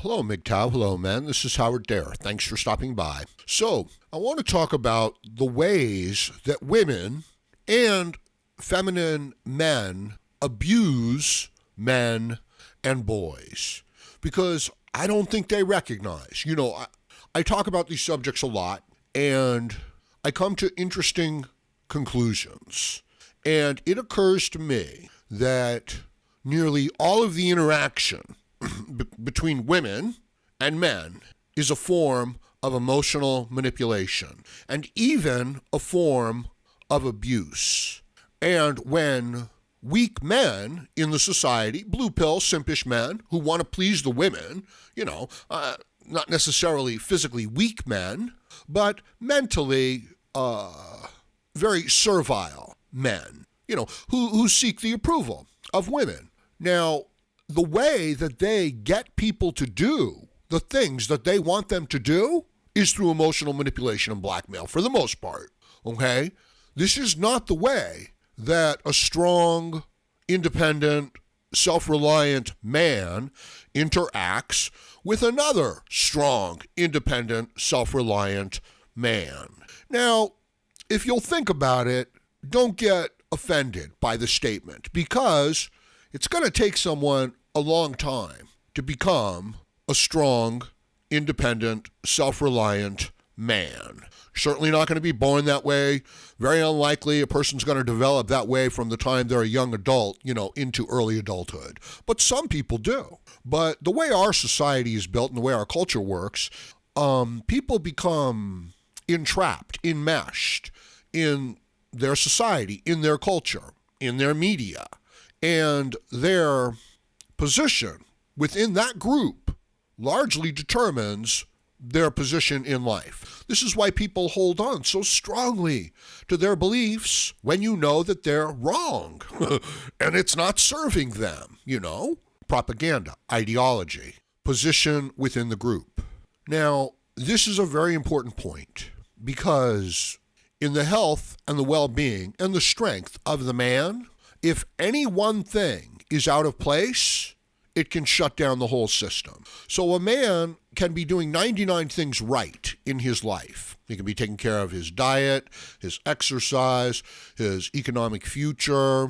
Hello, MGTOW. Hello, men. This is Howard Dare. Thanks for stopping by. So, I want to talk about the ways that women and feminine men abuse men and boys, because I don't think they recognize. I talk about these subjects a lot, and I come to interesting conclusions. And it occurs to me that nearly all of the interaction between women and men is a form of emotional manipulation and even a form of abuse. And when weak men in the society, blue pill, simpish men who want to please the women, not necessarily physically weak men, but mentally very servile men, who seek the approval of women. Now, the way that they get people to do the things that they want them to do is through emotional manipulation and blackmail, for the most part, okay? This is not the way that a strong, independent, self-reliant man interacts with another strong, independent, self-reliant man. Now, if you'll think about it, don't get offended by the statement, because it's going to take someone a long time to become a strong, independent, self-reliant man. Certainly not going to be born that way. Very unlikely a person's going to develop that way from the time they're a young adult, into early adulthood. But some people do. But the way our society is built and the way our culture works, people become entrapped, enmeshed in their society, in their culture, in their media. And their position within that group largely determines their position in life. This is why people hold on so strongly to their beliefs when you know that they're wrong and it's not serving them, Propaganda, ideology, position within the group. Now, this is a very important point, because in the health and the well-being and the strength of the man, if any one thing is out of place, it can shut down the whole system. So a man can be doing 99 things right in his life. He can be taking care of his diet, his exercise, his economic future,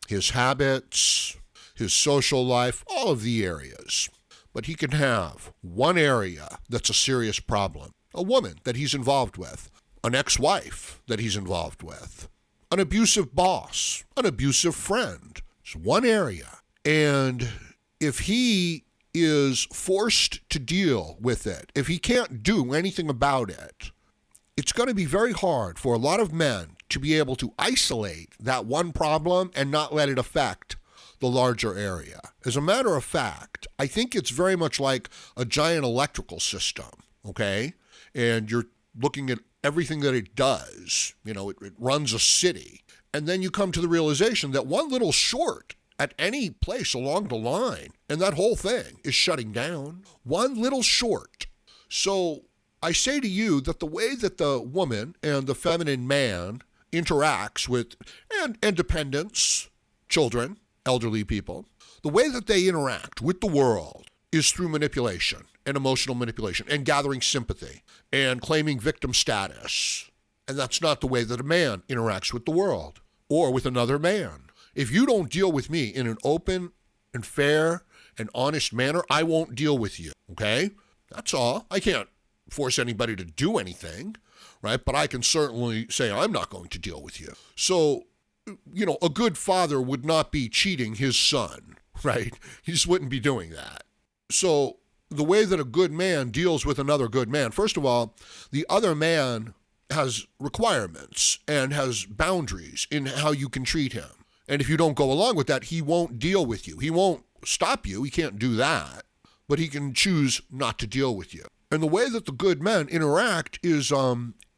his habits, his social life, all of the areas. But he can have one area that's a serious problem. A woman that he's involved with, an ex-wife that he's involved with, an abusive boss, an abusive friend. It's one area. And if he is forced to deal with it, if he can't do anything about it, it's going to be very hard for a lot of men to be able to isolate that one problem and not let it affect the larger area. As a matter of fact, I think it's very much like a giant electrical system, okay? And you're looking at everything that it does. It runs a city. And then you come to the realization that one little short at any place along the line, and that whole thing is shutting down. One little short. So I say to you that the way that the woman and the feminine man interacts with, and dependents, children, elderly people, the way that they interact with the world is through manipulation and emotional manipulation and gathering sympathy and claiming victim status. And that's not the way that a man interacts with the world or with another man. If you don't deal with me in an open and fair and honest manner, I won't deal with you, okay? That's all. I can't force anybody to do anything, right? But I can certainly say I'm not going to deal with you. So, a good father would not be cheating his son, right? He just wouldn't be doing that. So the way that a good man deals with another good man, first of all, the other man has requirements and has boundaries in how you can treat him. And if you don't go along with that, he won't deal with you. He won't stop you. He can't do that. But he can choose not to deal with you. And the way that the good men interact is,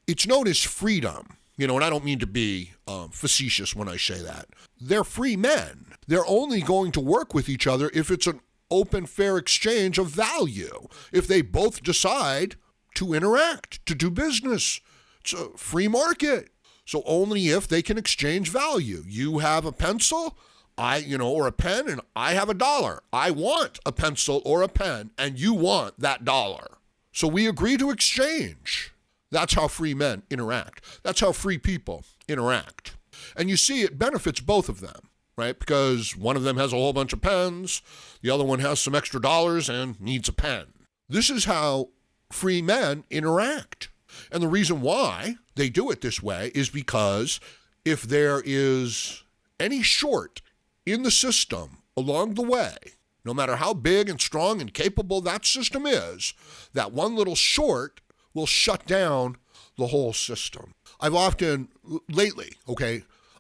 it's known as freedom. And I don't mean to be facetious when I say that. They're free men. They're only going to work with each other if it's an open, fair exchange of value. If they both decide to interact, to do business. It's a free market. So only if they can exchange value. You have a pencil, or a pen, and I have $1. I want a pencil or a pen, and you want that $1. So we agree to exchange. That's how free men interact. That's how free people interact. And you see, it benefits both of them, right? Because one of them has a whole bunch of pens, the other one has some extra dollars and needs a pen. This is how free men interact. And the reason why they do it this way is because if there is any short in the system along the way, no matter how big and strong and capable that system is, that one little short will shut down the whole system. I've often, lately,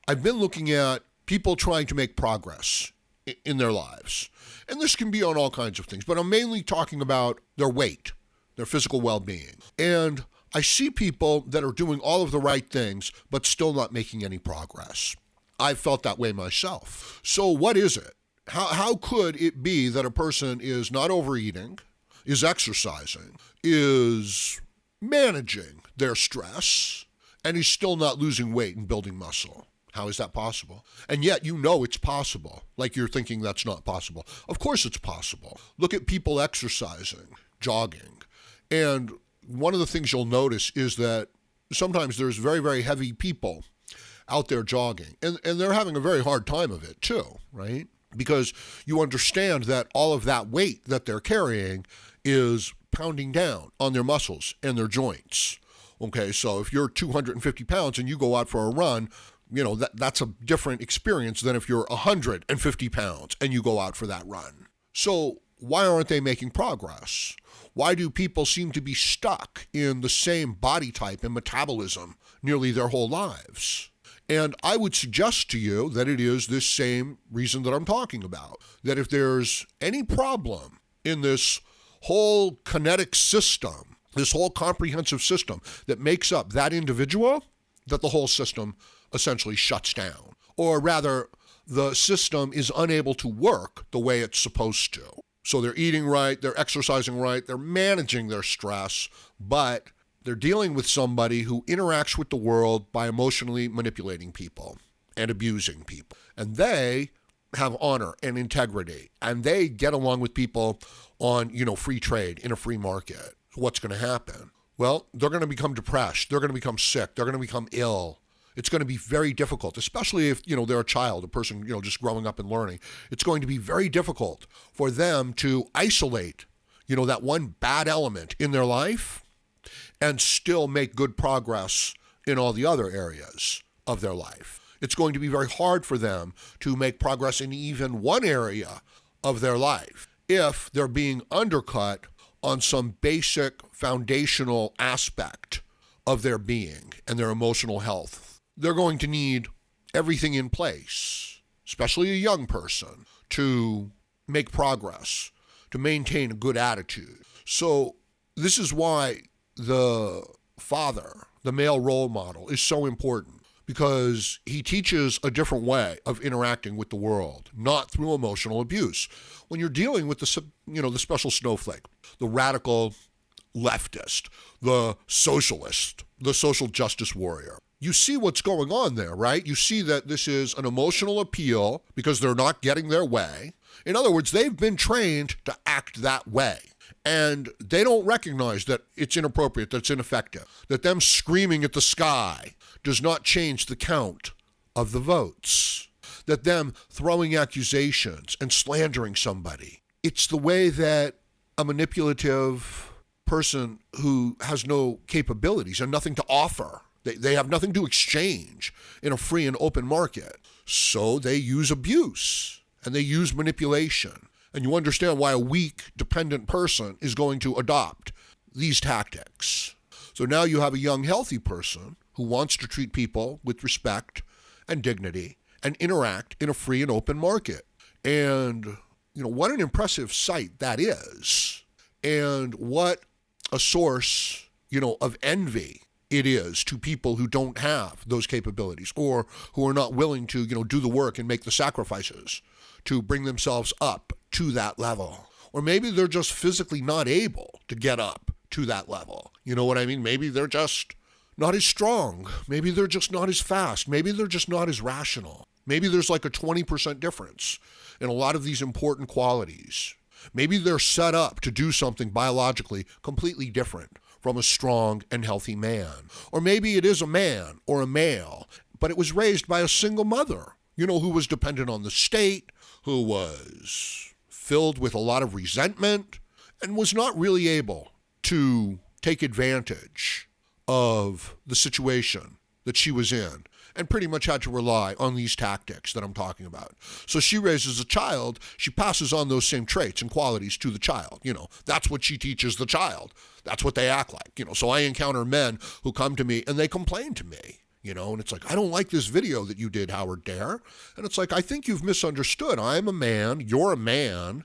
I've been looking at people trying to make progress in their lives. And this can be on all kinds of things, but I'm mainly talking about their weight, their physical well-being. And I see people that are doing all of the right things, but still not making any progress. I've felt that way myself. So what is it? How could it be that a person is not overeating, is exercising, is managing their stress, and is still not losing weight and building muscle? How is that possible? And yet it's possible, like you're thinking that's not possible. Of course it's possible. Look at people exercising, jogging. And one of the things you'll notice is that sometimes there's very, very heavy people out there jogging. And they're having a very hard time of it too, right? Because you understand that all of that weight that they're carrying is pounding down on their muscles and their joints. Okay, so if you're 250 pounds and you go out for a run, that's a different experience than if you're 150 pounds and you go out for that run. So why aren't they making progress? Why do people seem to be stuck in the same body type and metabolism nearly their whole lives? And I would suggest to you that it is this same reason that I'm talking about, that if there's any problem in this whole kinetic system, this whole comprehensive system that makes up that individual, that the whole system essentially shuts down. Or rather, the system is unable to work the way it's supposed to. So they're eating right, they're exercising right, they're managing their stress, but they're dealing with somebody who interacts with the world by emotionally manipulating people and abusing people. And they have honor and integrity, and they get along with people on, free trade in a free market. What's going to happen? Well, they're going to become depressed. They're going to become sick. They're going to become ill. It's going to be very difficult, especially if, they're a child, a person, just growing up and learning. It's going to be very difficult for them to isolate, that one bad element in their life and still make good progress in all the other areas of their life. It's going to be very hard for them to make progress in even one area of their life if they're being undercut on some basic foundational aspect of their being and their emotional health. They're going to need everything in place, especially a young person, to make progress, to maintain a good attitude. So this is why the father, the male role model, is so important, because he teaches a different way of interacting with the world, not through emotional abuse. When you're dealing with the special snowflake, the radical leftist, the socialist, the social justice warrior, you see what's going on there, right? You see that this is an emotional appeal because they're not getting their way. In other words, they've been trained to act that way. And they don't recognize that it's inappropriate, that it's ineffective, that them screaming at the sky does not change the count of the votes, that them throwing accusations and slandering somebody. It's the way that a manipulative person who has no capabilities and nothing to offer, they have nothing to exchange in a free and open market. So they use abuse and they use manipulation. And you understand why a weak, dependent person is going to adopt these tactics. So now you have a young, healthy person who wants to treat people with respect and dignity and interact in a free and open market. And, what an impressive sight that is. And what a source, of envy it is to people who don't have those capabilities or who are not willing to, do the work and make the sacrifices to bring themselves up to that level. Or maybe they're just physically not able to get up to that level. You know what I mean? Maybe they're just not as strong. Maybe they're just not as fast. Maybe they're just not as rational. Maybe there's like a 20% difference in a lot of these important qualities. Maybe they're set up to do something biologically completely different from a strong and healthy man. Or maybe it is a man or a male, but it was raised by a single mother, who was dependent on the state, who was filled with a lot of resentment, and was not really able to take advantage of the situation that she was in, and pretty much had to rely on these tactics that I'm talking about. So she raises a child, she passes on those same traits and qualities to the child. That's what she teaches the child. That's what they act like. So I encounter men who come to me and they complain to me, and it's like, I don't like this video that you did, Howard Dare. And it's like, I think you've misunderstood. I'm a man, you're a man.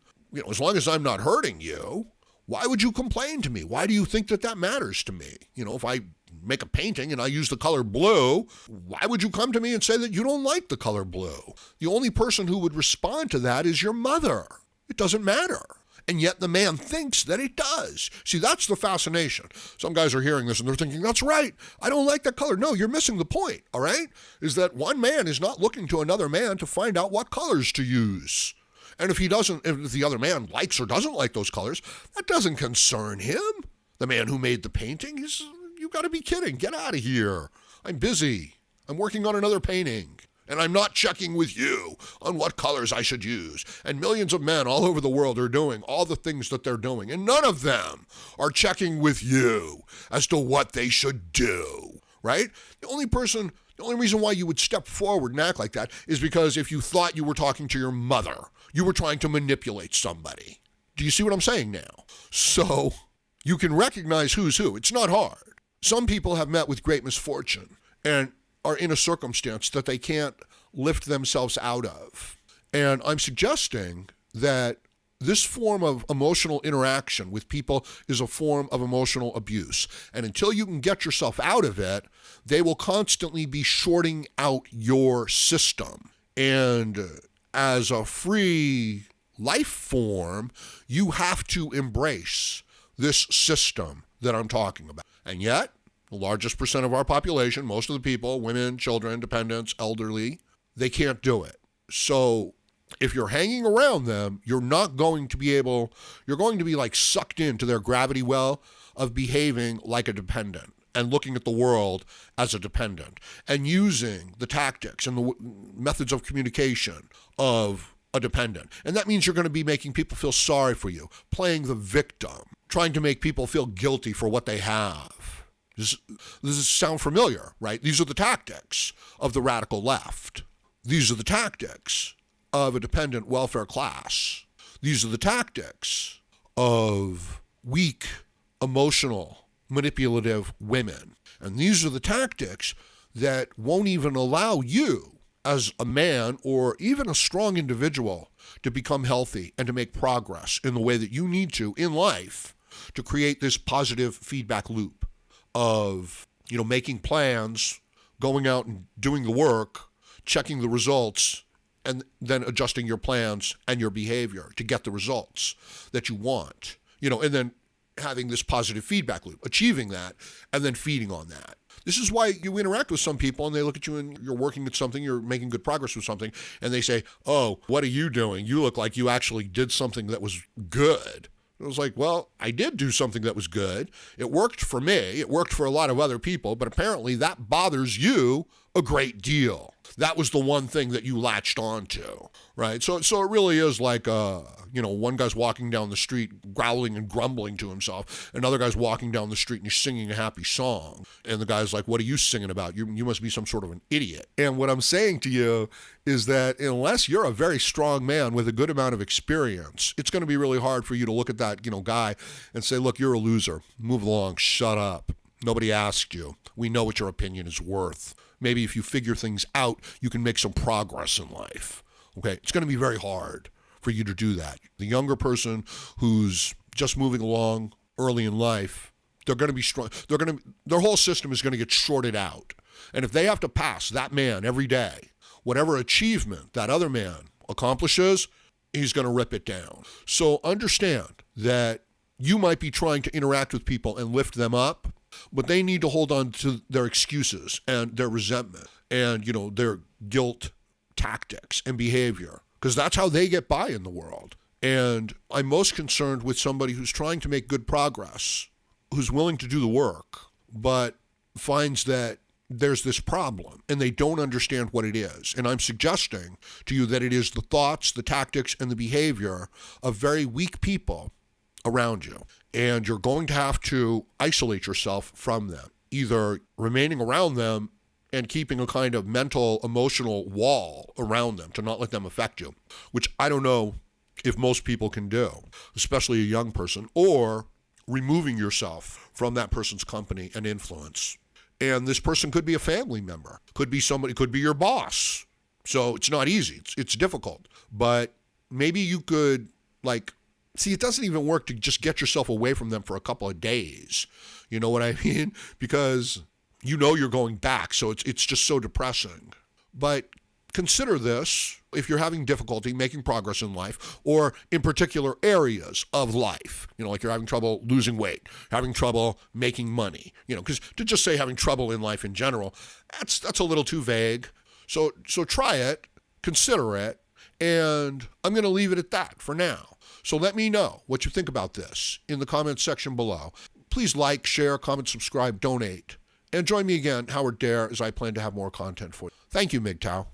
As long as I'm not hurting you, why would you complain to me? Why do you think that matters to me? If I make a painting and I use the color blue, why would you come to me and say that you don't like the color blue? The only person who would respond to that is your mother. It doesn't matter. And yet the man thinks that it does. See, that's the fascination. Some guys are hearing this and they're thinking, that's right, I don't like that color. No, you're missing the point, all right? Is that one man is not looking to another man to find out what colors to use. And if the other man likes or doesn't like those colors, that doesn't concern him. The man who made the painting, you got to be kidding. Get out of here. I'm busy. I'm working on another painting. And I'm not checking with you on what colors I should use. And millions of men all over the world are doing all the things that they're doing. And none of them are checking with you as to what they should do, right? The only reason why you would step forward and act like that is because if you thought you were talking to your mother, you were trying to manipulate somebody. Do you see what I'm saying now? So you can recognize who's who. It's not hard. Some people have met with great misfortune and are in a circumstance that they can't lift themselves out of. And I'm suggesting that this form of emotional interaction with people is a form of emotional abuse. And until you can get yourself out of it, they will constantly be shorting out your system. And as a free life form, you have to embrace this system that I'm talking about. And yet, the largest percent of our population, most of the people, women, children, dependents, elderly, they can't do it. So if you're hanging around them, you're going to be like sucked into their gravity well of behaving like a dependent and looking at the world as a dependent and using the tactics and the methods of communication of a dependent. And that means you're going to be making people feel sorry for you, playing the victim, trying to make people feel guilty for what they have. Does sound familiar, right? These are the tactics of the radical left. These are the tactics of a dependent welfare class. These are the tactics of weak, emotional, manipulative women. And these are the tactics that won't even allow you as a man or even a strong individual to become healthy and to make progress in the way that you need to in life to create this positive feedback loop of, making plans, going out and doing the work, checking the results, and then adjusting your plans and your behavior to get the results that you want, and then having this positive feedback loop, achieving that, and then feeding on that. This is why you interact with some people and they look at you and you're working at something, you're making good progress with something, and they say, oh, what are you doing? You look like you actually did something that was good. It was like, well, I did do something that was good. It worked for me. It worked for a lot of other people, but apparently that bothers you a great deal. That was the one thing that you latched onto, right? So it really is like, one guy's walking down the street growling and grumbling to himself. Another guy's walking down the street and he's singing a happy song. And the guy's like, what are you singing about? You must be some sort of an idiot. And what I'm saying to you is that unless you're a very strong man with a good amount of experience, it's going to be really hard for you to look at that, guy and say, look, you're a loser. Move along. Shut up. Nobody asked you. We know what your opinion is worth. Maybe if you figure things out, you can make some progress in life. Okay, it's going to be very hard for you to do that. The younger person who's just moving along early in life, they're going to be strong. Their whole system is going to get shorted out. And if they have to pass that man every day, whatever achievement that other man accomplishes, he's going to rip it down. So understand that you might be trying to interact with people and lift them up, but they need to hold on to their excuses and their resentment and, their guilt tactics and behavior, because that's how they get by in the world. And I'm most concerned with somebody who's trying to make good progress, who's willing to do the work, but finds that there's this problem and they don't understand what it is. And I'm suggesting to you that it is the thoughts, the tactics, and the behavior of very weak people around you. And you're going to have to isolate yourself from them, either remaining around them and keeping a kind of mental, emotional wall around them to not let them affect you, which I don't know if most people can do, especially a young person, or removing yourself from that person's company and influence. And this person could be a family member, could be somebody, could be your boss. So it's not easy, it's difficult. But maybe you could, it doesn't even work to just get yourself away from them for a couple of days. You know what I mean? Because you know you're going back, so it's just so depressing. But consider this if you're having difficulty making progress in life, or in particular areas of life. Like you're having trouble losing weight, having trouble making money. Because to just say having trouble in life in general, that's a little too vague. So try it, consider it, and I'm going to leave it at that for now. So let me know what you think about this in the comments section below. Please like, share, comment, subscribe, donate. And join me again, Howard Dare, as I plan to have more content for you. Thank you, MGTOW.